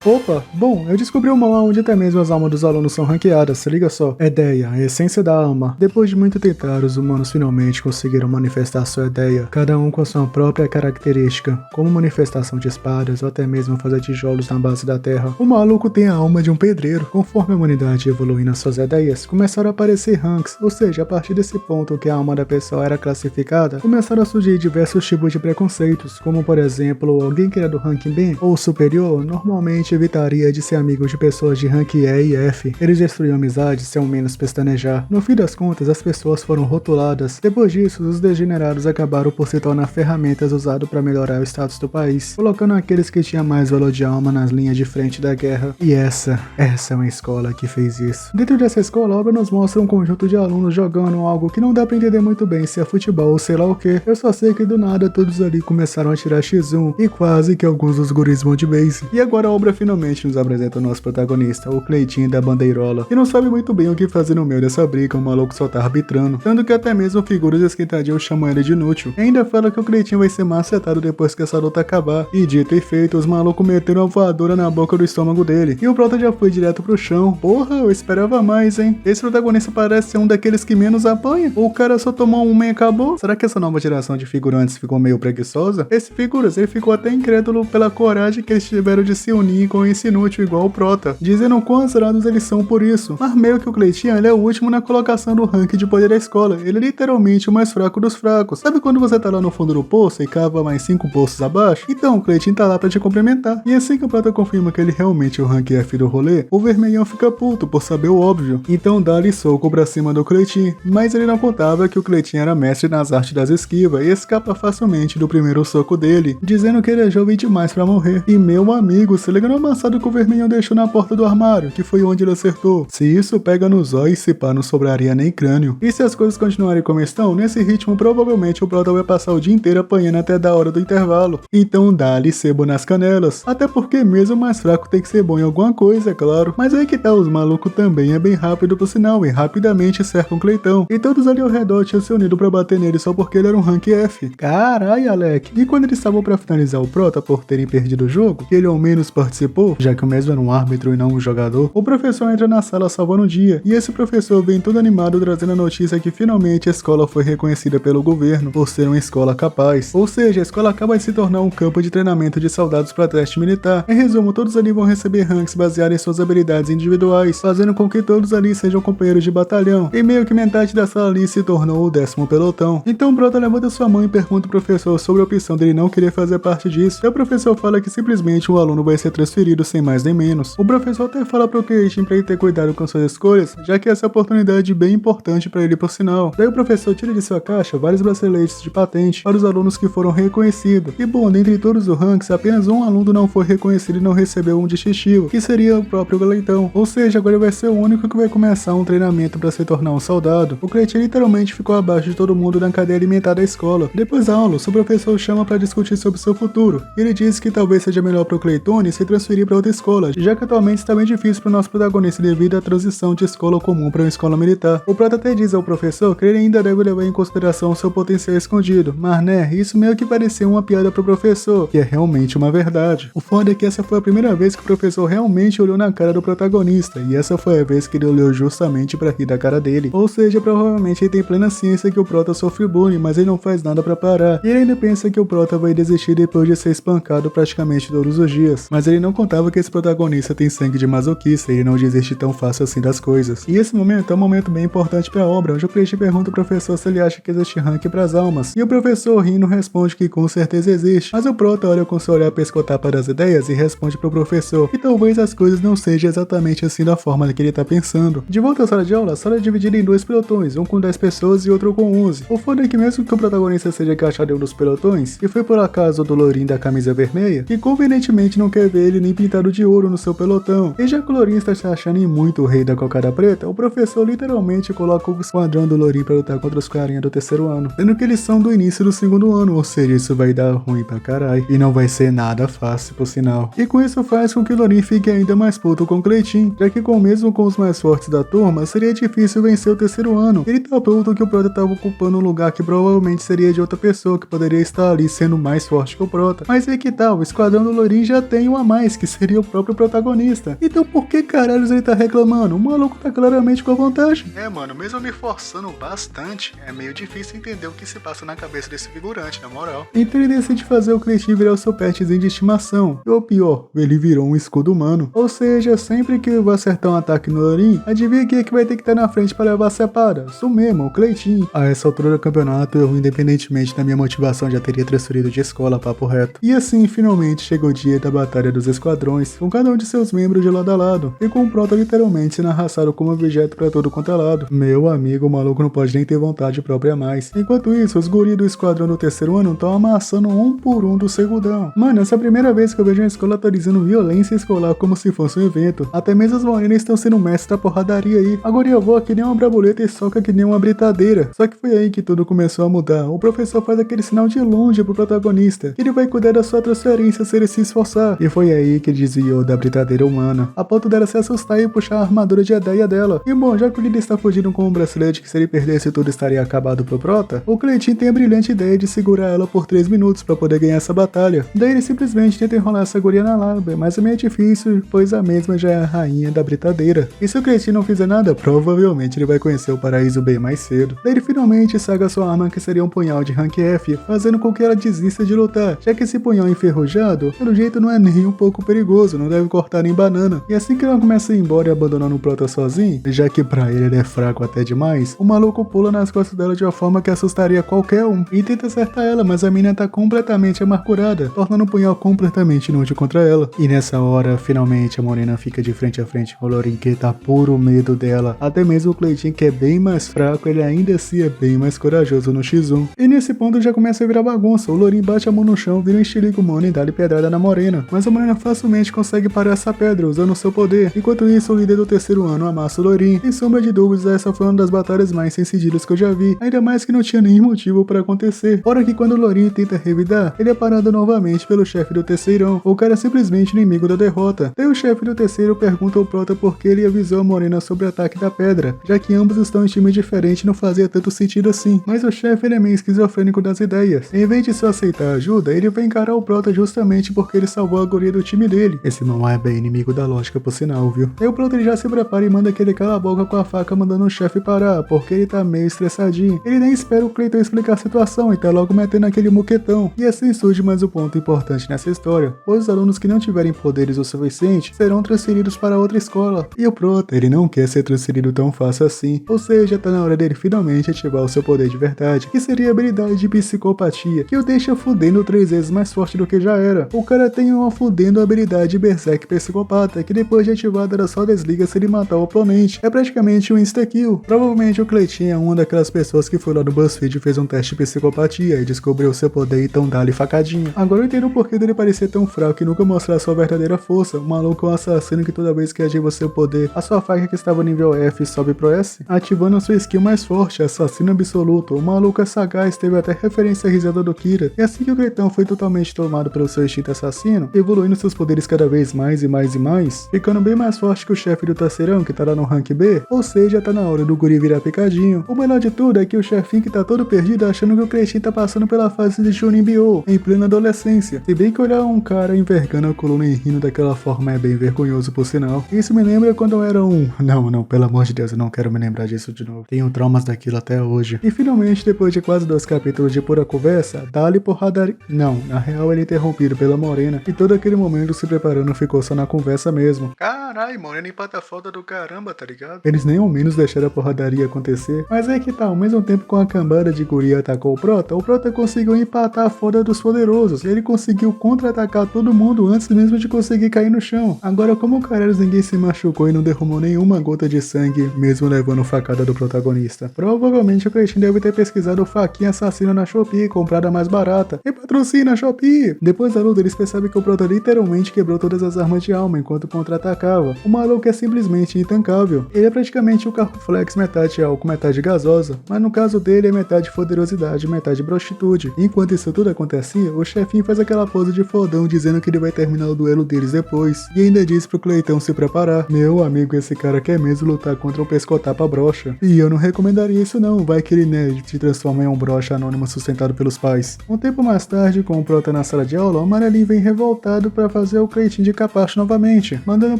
Opa, bom, eu descobri uma onde até mesmo as almas dos alunos são ranqueadas, se liga só. Ideia, a essência da alma. Depois de muito tentar, os humanos finalmente conseguiram manifestar sua ideia, cada um com a sua própria característica, como manifestação de espadas ou até mesmo fazer tijolos na base da terra. O maluco tem a alma de um pedreiro. Conforme a humanidade evoluiu nas suas ideias, começaram a aparecer ranks, ou seja, a partir desse ponto que a alma da pessoa era classificada, começaram a surgir diversos tipos de preconceitos, como por exemplo, alguém que era do ranking B ou superior, normalmente evitaria de ser amigo de pessoas de rank E e F. Eles destruíam amizades sem ao menos pestanejar. No fim das contas, as pessoas foram rotuladas. Depois disso, os degenerados acabaram por se tornar ferramentas usadas para melhorar o status do país, colocando aqueles que tinham mais valor de alma nas linhas de frente da guerra. E essa é uma escola que fez isso. Dentro dessa escola, a obra nos mostra um conjunto de alunos jogando algo que não dá pra entender muito bem se é futebol ou sei lá o que. Eu só sei que do nada todos ali começaram a tirar X1 e quase que alguns dos guris vão de base. E agora a obra finalmente nos apresenta o nosso protagonista, o Cleitinho da Bandeirola, que não sabe muito bem o que fazer no meio dessa briga, o maluco só tá arbitrando, tanto que até mesmo figuras esquentadinhas chamam ele de inútil. E ainda fala que o Cleitinho vai ser macetado depois que essa luta acabar. E dito e feito, os malucos meteram uma voadora na boca do estômago dele, e o prota já foi direto pro chão. Porra, eu esperava mais, hein? Esse protagonista parece ser um daqueles que menos apanha, ou o cara só tomou uma e acabou? Será que essa nova geração de figurantes ficou meio preguiçosa? Esse figuras, ele ficou até incrédulo pela coragem que eles tiveram de se unir com esse inútil igual o prota, dizendo quão azarados eles são por isso. Mas meio que o Cleitinho, ele é o último na colocação do ranking de poder da escola. Ele é literalmente o mais fraco dos fracos. Sabe quando você tá lá no fundo do poço e cava mais 5 poços abaixo? Então o Cleitinho tá lá pra te complementar. E assim que o prota confirma que ele realmente é o rank F do rolê, o vermelhão fica puto por saber o óbvio. Então dá-lhe soco pra cima do Cleitinho. Mas ele não contava que o Cleitinho era mestre nas artes das esquivas e escapa facilmente do primeiro soco dele, dizendo que ele é jovem demais pra morrer. E meu amigo, se liga no amassado que o vermelhão deixou na porta do armário, que foi onde ele acertou. Se isso pega nos olhos, se pá, não sobraria nem crânio. E se as coisas continuarem como estão, nesse ritmo provavelmente o prota vai passar o dia inteiro apanhando até da hora do intervalo. Então dá-lhe sebo nas canelas. Até porque mesmo o mais fraco tem que ser bom em alguma coisa, é claro. Mas aí que tá, os malucos também é bem rápido por sinal, e rapidamente cercam o Cleitão. E todos ali ao redor tinham se unido pra bater nele só porque ele era um rank F. Carai, Alec. E quando eles estavam pra finalizar o prota por terem perdido o jogo, que ele ao menos participou, já que o mesmo era um árbitro e não um jogador, o professor entra na sala salvando o dia. E esse professor vem todo animado trazendo a notícia que finalmente a escola foi reconhecida pelo governo por ser uma escola capaz. Ou seja, a escola acaba de se tornar um campo de treinamento de soldados para teste militar. Em resumo, todos ali vão receber ranks baseados em suas habilidades individuais, fazendo com que todos ali sejam companheiros de batalhão. E meio que metade da sala ali se tornou o 10º pelotão. Então o prota levanta sua mão e pergunta ao professor sobre a opção dele não querer fazer parte disso. E o professor fala que simplesmente o aluno vai ser transferido sem mais nem menos. O professor até fala pro Cleitinho pra ele ter cuidado com suas escolhas, já que essa oportunidade é bem importante pra ele por sinal. Daí o professor tira de sua caixa vários braceletes de patente para os alunos que foram reconhecidos. E bom, dentre todos os ranks, apenas um aluno não foi reconhecido e não recebeu um distintivo, que seria o próprio Cleitão. Ou seja, agora ele vai ser o único que vai começar um treinamento para se tornar um soldado. O Cleitinho literalmente ficou abaixo de todo mundo na cadeia alimentar da escola. Depois da aula, seu professor chama para discutir sobre seu futuro. E ele diz que talvez seja melhor para o Cleitone se transferir para outra escola, já que atualmente está bem difícil para o nosso protagonista devido à transição de escola comum para uma escola militar. O prota até diz ao professor que ele ainda deve levar em consideração seu potencial escondido, mas né, isso meio que pareceu uma piada pro professor, que é realmente uma verdade. O foda é que essa foi a primeira vez que o professor realmente olhou na cara do protagonista, e essa foi a vez que ele olhou justamente pra rir da cara dele. Ou seja, provavelmente ele tem plena ciência que o prota sofre bullying, mas ele não faz nada pra parar. E ele ainda pensa que o prota vai desistir depois de ser espancado praticamente todos os dias. Mas ele não contava que esse protagonista tem sangue de masoquista e ele não desiste tão fácil assim das coisas. E esse momento é um momento bem importante pra obra, onde o Cleitinho pergunta ao professor se ele acha que existe rank pras almas. E o professor rindo responde que com certeza existe. Mas o prota olha com seu olhar pescotapa das ideias e responde pro professor que talvez as coisas não sejam exatamente assim da forma que ele tá pensando. De volta à sala de aula, a sala é dividida em 2 pelotões, um com 10 pessoas e outro com 11. O foda é que mesmo que o protagonista seja encaixado em um dos pelotões, e foi por acaso o do lourinho da camisa vermelha, que convenientemente não quer ver ele nem pintado de ouro no seu pelotão. E já que o lourinho está se achando em muito o rei da cocada preta, o professor literalmente coloca o esquadrão do lourinho pra lutar contra os carinha do 3º ano, sendo que eles são do início do 2º ano, ou seja, isso vai dar ruim pra caralho, e não vai ser nada fácil por sinal. E com isso faz com que o lourinho fique ainda mais puto com o Cleitinho, já que mesmo com os mais fortes da turma, seria difícil vencer o 3º ano. Ele tá puto que o prota tava ocupando um lugar que provavelmente seria de outra pessoa, que poderia estar ali sendo mais forte que o prota. Mas aí que tal, o esquadrão do lourinho já tem um a mais, mais, que seria o próprio protagonista. Então por que caralhos ele tá reclamando? O maluco tá claramente com a vantagem. Mano, mesmo me forçando bastante, é meio difícil entender o que se passa na cabeça desse figurante, na moral. Então ele decide fazer o Cleitinho virar o seu petzinho de estimação. E o pior, ele virou um escudo humano. Ou seja, sempre que eu vou acertar um ataque no Lorin, adivinha quem é que vai ter que estar na frente para levar a sepada? Isso mesmo, o Cleitinho. A essa altura do campeonato, eu, independentemente da minha motivação, já teria transferido de escola, papo reto. E assim, finalmente, chegou o dia da Batalha dos Esquadrões, com cada um de seus membros de lado a lado, e com o Prota literalmente sendo arrastado como objeto pra todo quanto é lado. Meu amigo, o maluco não pode nem ter vontade própria mais. Enquanto isso, os guris do esquadrão do terceiro ano estão amassando um por um do segundão. Mano, essa é a primeira vez que eu vejo uma escola atualizando violência escolar como se fosse um evento. Até mesmo as meninas estão sendo mestres da porradaria aí. Agora eu vou que nem uma braboleta e soca que nem uma britadeira. Só que foi aí que tudo começou a mudar. O professor faz aquele sinal de longe pro protagonista, que ele vai cuidar da sua transferência se ele se esforçar. E foi aí que ele desviou da britadeira humana, a ponto dela se assustar e puxar a armadura de ideia dela. E bom, já que o líder está fugindo com um bracelete que se ele perdesse tudo estaria acabado pro Prota, o Cleitinho tem a brilhante ideia de segurar ela por 3 minutos pra poder ganhar essa batalha. Daí ele simplesmente tenta enrolar essa guria na lábia, mas é meio difícil, pois a mesma já é a rainha da britadeira. E se o Cleitinho não fizer nada, provavelmente ele vai conhecer o paraíso bem mais cedo. Daí ele finalmente saga sua arma, que seria um punhal de rank F, fazendo com que ela desista de lutar, já que esse punhal enferrujado, pelo jeito não é nem um pouco perigoso, não deve cortar nem banana. E assim que ela começa a ir embora e abandonando o Prota sozinho, já que pra ele é fraco até demais, o maluco pula nas costas dela de uma forma que assustaria qualquer um, e tenta acertar ela, mas a mina tá completamente amargurada, tornando o punhal completamente inútil contra ela. E nessa hora, finalmente a Morena fica de frente a frente com o Lorin, que tá puro medo dela. Até mesmo o Cleitinho, que é bem mais fraco, ele ainda assim é bem mais corajoso no X1. E nesse ponto já começa a virar bagunça. O Lorin bate a mão no chão, vira um estilico humano e dá-lhe pedrada na Morena. Mas a Morena facilmente consegue parar essa pedra usando o seu poder. Enquanto isso, o líder do terceiro ano amassa o Lorin. Sem sombra de dúvidas, essa foi uma das batalhas mais sem sigilo que eu já vi. Ainda mais que não tinha nenhum motivo para acontecer. Fora que quando o Lorin tenta revidar, ele é parado novamente pelo chefe do terceirão. O cara é simplesmente inimigo da derrota. Daí o chefe do terceiro pergunta ao Prota por que ele avisou a Morena sobre o ataque da pedra, já que ambos estão em times diferentes e não fazia tanto sentido assim. Mas o chefe ele é meio esquizofrênico das ideias. Em vez de só aceitar ajuda, ele vai encarar o Prota justamente porque ele salvou a guria do time dele. Esse não é bem inimigo da lógica por sinal, viu? Daí o Prota ele já se prepara e manda aquele cala a boca com a faca, mandando o chefe parar, porque ele tá meio estressadinho. Ele nem espera o Cleiton explicar a situação e tá logo metendo aquele moquetão. E assim surge mais um ponto importante nessa história, pois os alunos que não tiverem poderes o suficiente serão transferidos para outra escola. E o Prota, ele não quer ser transferido tão fácil assim, ou seja, tá na hora dele finalmente ativar o seu poder de verdade, que seria a habilidade de psicopatia, que o deixa fudendo 3 vezes mais forte do que já era. O cara tem uma fudendo habilidade de Berserk Psicopata, que depois de ativada ela só desliga se ele matar o oponente. É praticamente um insta-kill. Provavelmente o Cleitinho é uma daquelas pessoas que foi lá no BuzzFeed e fez um teste de psicopatia e descobriu seu poder e então dá-lhe facadinha. Agora eu entendo o porquê dele parecer tão fraco e nunca mostrar sua verdadeira força. O maluco é um assassino que toda vez que ativa seu poder, a sua faca que estava nível F sobe pro S, ativando a sua skill mais forte, assassino absoluto. O maluco é sagaz, teve até referência à risada do Kira. E assim que o Cleitão foi totalmente tomado pelo seu instinto assassino, evoluindo seus poderes cada vez mais e mais e mais, ficando bem mais forte que o chefe do terceirão que tá lá no rank B, ou seja, tá na hora do guri virar picadinho. O melhor de tudo é que o chefinho que tá todo perdido achando que o Cleitinho tá passando pela fase de Chunin Bio, em plena adolescência. Se bem que olhar um cara envergando a coluna e rindo daquela forma é bem vergonhoso por sinal. Isso me lembra quando eu era um... Não, pelo amor de Deus, eu não quero me lembrar disso de novo. Tenho traumas daquilo até hoje. E finalmente, depois de quase 2 capítulos de pura conversa, dá-lhe porradaria... Não, na real ele é interrompido pela Morena, e todo aquele momento se preparando ficou só na conversa mesmo. Carai, Morena empata a falta do caramba, tá ligado? Eles nem ao menos deixaram a porradaria acontecer. Mas é que tá, ao mesmo tempo com a cambada de guria atacou o Prota conseguiu empatar a foda dos poderosos. Ele conseguiu contra-atacar todo mundo antes mesmo de conseguir cair no chão. Agora, como caralho ninguém se machucou e não derramou nenhuma gota de sangue, mesmo levando facada do protagonista? Provavelmente o Cleitinho deve ter pesquisado faquinha assassina na Shopee, comprada mais barata. E patrocina a Shopee! Depois da luta, eles percebem que o Prota literalmente quebrou todas as armas de alma enquanto contra-atacava. O maluco é simplesmente intancável. Ele é praticamente o carro flex metade álcool, metade gasosa, mas no caso dele é metade poderosidade, metade prostitude. Enquanto isso tudo acontecia, o chefinho faz aquela pose de fodão dizendo que ele vai terminar o duelo deles depois, e ainda diz pro Cleitão se preparar. Meu amigo, esse cara quer mesmo lutar contra um pescotapa broxa. E eu não recomendaria isso não, vai que ele, né, se transforma em um broxa anônimo sustentado pelos pais. Um tempo mais tarde, com o Prota na sala de aula, o Amarelinho vem revoltado pra fazer o Cleitinho de capacho novamente, mandando o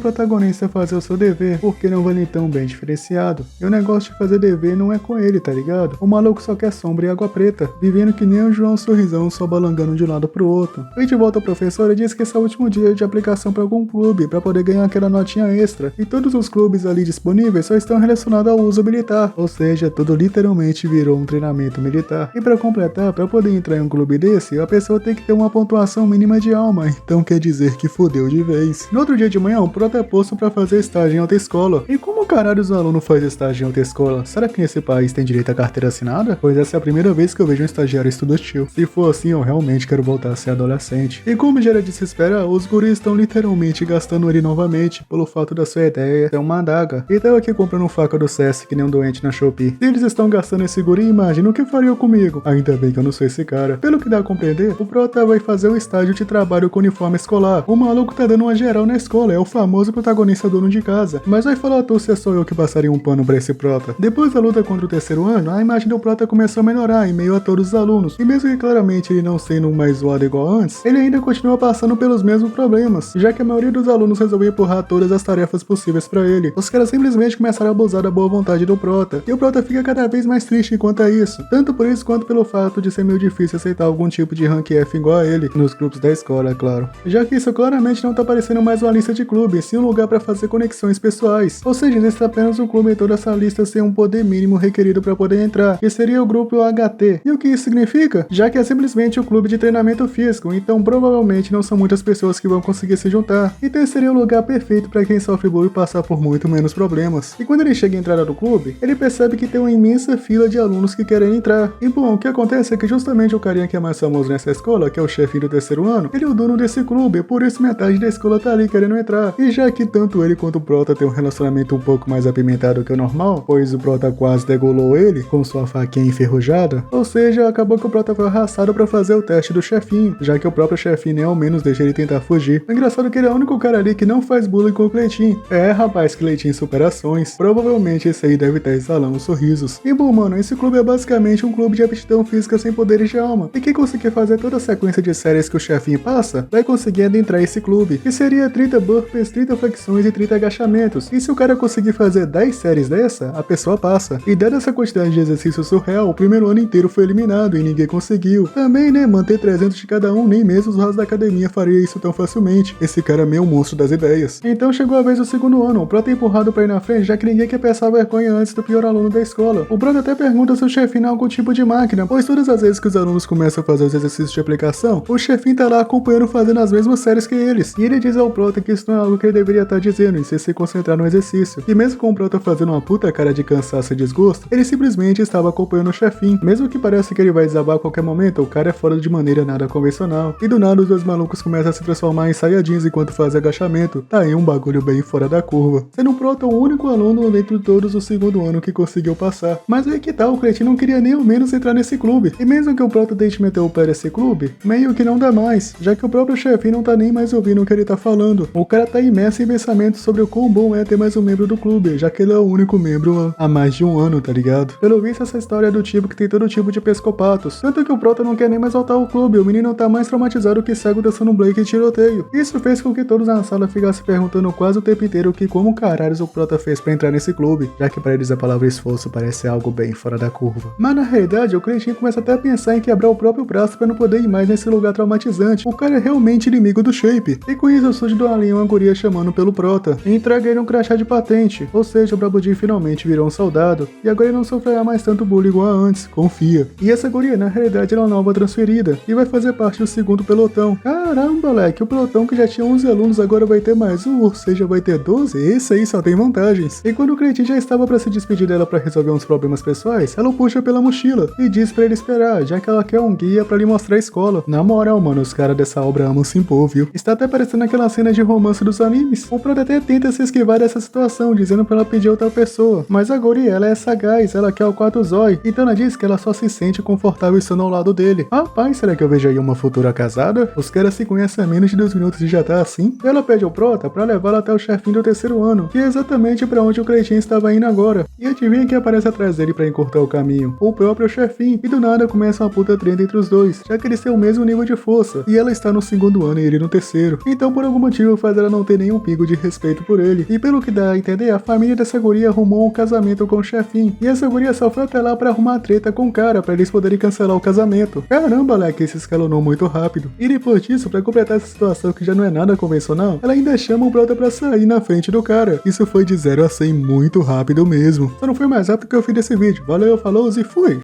protagonista fazer o seu dever, porque não vale tão bem diferenciado. E o negócio de fazer dever não é com ele, tá ligado? O maluco só quer sombra e água preta, vivendo que nem o João Sorrisão só balangando de um lado pro outro. E de volta ao professor, ele diz que esse é o último dia de aplicação para algum clube, para poder ganhar aquela notinha extra. E todos os clubes ali disponíveis só estão relacionados ao uso militar, ou seja, tudo literalmente virou um treinamento militar. E para completar, para poder entrar em um clube desse, a pessoa tem que ter uma pontuação mínima de alma, então quer dizer que fodeu de vez. No outro dia de manhã, o Prota é posto para fazer estágio em autoescola. E como caralho os alunos fazem estágio em autoescola? Será que nesse país tem direito à carteira assinada? Pois essa é a primeira vez que eu vejo um estagiário estudantil. Se for assim, eu realmente quero voltar a ser adolescente. E como já era de se esperar, os guris estão literalmente gastando ele novamente, pelo fato da sua ideia ter uma adaga. E tá eu aqui comprando faca do CS que nem um doente na Shopee. Se eles estão gastando esse guri, imagina o que fariam comigo. Ainda bem que eu não sou esse cara. Pelo que dá a compreender, o Prota vai fazer um estágio de trabalho com uniforme escolar. O maluco tá dando uma geral na escola, é o famoso protagonista dono de casa. Mas vai falar tu se é só eu que passaria um pano pra esse Prota. Depois da luta contra o terceiro ano, a imagem do Prota começou a melhorar em meio a todos os alunos. E mesmo que claramente ele não sendo mais zoado igual antes, ele ainda continua passando pelos mesmos problemas, já que a maioria dos alunos resolveu empurrar todas as tarefas possíveis pra ele. Os caras simplesmente começaram a abusar da boa vontade do Prota, e o Prota fica cada vez mais triste quanto a isso, tanto por isso quanto pelo fato de ser meio difícil aceitar algum tipo de rank F igual a ele, nos grupos da escola, é claro. Já que isso claramente não tá parecendo mais uma lista de clubes, sim um lugar pra fazer conexões pessoais, ou seja, existe apenas um clube em toda essa lista sem um poder mínimo requerido pra poder entrar, que seria o grupo HT. E o que isso significa? Já que é simplesmente o clube de treinamento físico, então provavelmente não são muitas pessoas que vão conseguir se juntar, então esse seria o lugar perfeito pra quem sofre bullying passar por muito menos problemas. E quando ele chega à entrada do clube, ele percebe que tem uma imensa fila de alunos que querem entrar. E bom, o que acontece é que justamente o carinha que é mais famoso nessa escola, que é o chefinho do terceiro ano, ele é o dono desse clube, por isso metade da escola tá ali querendo entrar. E já que tanto ele quanto o Prota tem um relacionamento um pouco mais apimentado que o normal, pois o Prota quase degolou ele com sua faquinha enferrujada, ou seja, acabou que o Prota foi arrastado pra fazer o teste do chefinho, já que o próprio chefinho nem ao menos deixa ele tentar fugir. O engraçado é que ele é o único cara ali que não faz bullying com o Cleitinho. É, rapaz, Cleitinho superações. Provavelmente esse aí deve estar exalando sorrisos. E bom, mano, esse clube é basicamente um clube de aptidão física sem poderes de alma. E quem conseguir fazer toda a sequência de séries que o chefinho passa, vai conseguir adentrar esse clube, que seria 30 burpees, 30 flexões e 30 agachamentos. E se o cara conseguir fazer 10 séries dessa, a pessoa passa. E dada essa quantidade de exercício surreal, o primeiro ano inteiro foi eliminado e ninguém conseguiu. Também, né, manter 300 de cada um, nem mesmo os rasos da academia faria isso tão facilmente. Esse cara é meio monstro das ideias. Então chegou a vez do segundo ano, o Prota é empurrado pra ir na frente, já que ninguém quer passar vergonha antes do pior aluno da escola. O Prota até pergunta se o chefinho é algum tipo de máquina, pois todas as vezes que os alunos começam a fazer os exercícios de aplicação, o chefinho tá lá acompanhando fazendo as mesmas séries que eles. E ele diz ao Prota que isso não é algo que ele deveria estar dizendo, e se concentrar no exercício. E mesmo com o Prota fazendo uma puta cara de cansaço e desgosto, ele simplesmente estava acompanhando o chefinho. Mesmo que pareça que ele vai desabar a qualquer momento, o cara é fora de maneira nada convencional. E do nada os dois malucos começam a se transformar em saiyajins enquanto fazem agachamento. Tá aí um bagulho bem fora da curva. Sendo o Prota o único aluno dentro de todos o segundo ano que conseguiu passar. Mas aí que tal, o Cleitinho não queria nem ao menos entrar nesse clube. E mesmo que o Prota tente meter o pé nesse clube, meio que não dá mais, já que o próprio chefinho não tá nem mais ouvindo o que ele tá falando. O cara tá imerso em pensamentos sobre o quão bom é ter mais um membro do clube, já que ele é o único membro há mais de um ano, tá ligado? Pelo visto, essa história é do tipo que tem todo tipo de psicopatas. Tanto que o Prota não quer nem mais voltar ao clube, o menino tá mais traumatizado que cego dançando Blake e tiroteio. Isso fez com que todos na sala ficassem perguntando quase o tempo inteiro que como caralhos o Prota fez pra entrar nesse clube, já que pra eles a palavra esforço parece algo bem fora da curva. Mas na realidade, o Cleitinho começa até a pensar em quebrar o próprio braço pra não poder ir mais nesse lugar traumatizante. O cara é realmente inimigo do Shape. E com isso surge do além uma guria chamando pelo Prota e entrega ele um crachá de patente, ou seja, o Brabudinho finalmente virou um soldado e agora ele não sofrerá mais tanto bullying igual a antes, confia. E essa guria na realidade é uma nova transferida e vai fazer parte do segundo pelotão. Caramba, moleque, o pelotão que já tinha 11 alunos agora vai ter mais um, ou seja, vai ter 12? Esse aí só tem vantagens. E quando o Cleitinho já estava pra se despedir dela pra resolver uns problemas pessoais, ela o puxa pela mochila e diz pra ele esperar, já que ela quer um guia pra lhe mostrar a escola. Na moral, mano, os caras dessa obra amam se impor, viu? Está até parecendo aquela cena de romance dos animes. O Prota até tenta se esquivar dessa situação, dizendo pra ela pedir outra pessoa. Mas a guria, ela é sagaz, ela quer o quarto zói, então ela diz que ela só se sente confortável estando ao lado dele. Rapaz, será que eu vejo aí uma futura casada? Os caras se conhecem há menos de 2 minutos e já tá assim? Ela pede ao Prota pra levá-la até o chefinho do terceiro ano, que é exatamente pra onde o Cleitinho estava indo agora. E adivinha quem aparece atrás dele pra encurtar o caminho? O próprio chefinho. E do nada começa uma puta treta entre os dois, já que eles têm o mesmo nível de força. E ela está no segundo ano e ele no no terceiro. Então por algum motivo faz ela não ter nenhum pingo de respeito por ele. E pelo que dá a entender, a família dessa guria arrumou um casamento com o chefinho. E essa guria só foi até lá pra arrumar treta com o cara, pra eles poderem cancelar o casamento. Caramba, Leque, se escalonou muito rápido. E depois disso, pra completar essa situação que já não é nada convencional, ela ainda chama o brother pra sair na frente do cara. Isso foi de 0 a 100 muito rápido mesmo. Só não foi mais rápido que eu fiz desse vídeo. Valeu, falou e fui!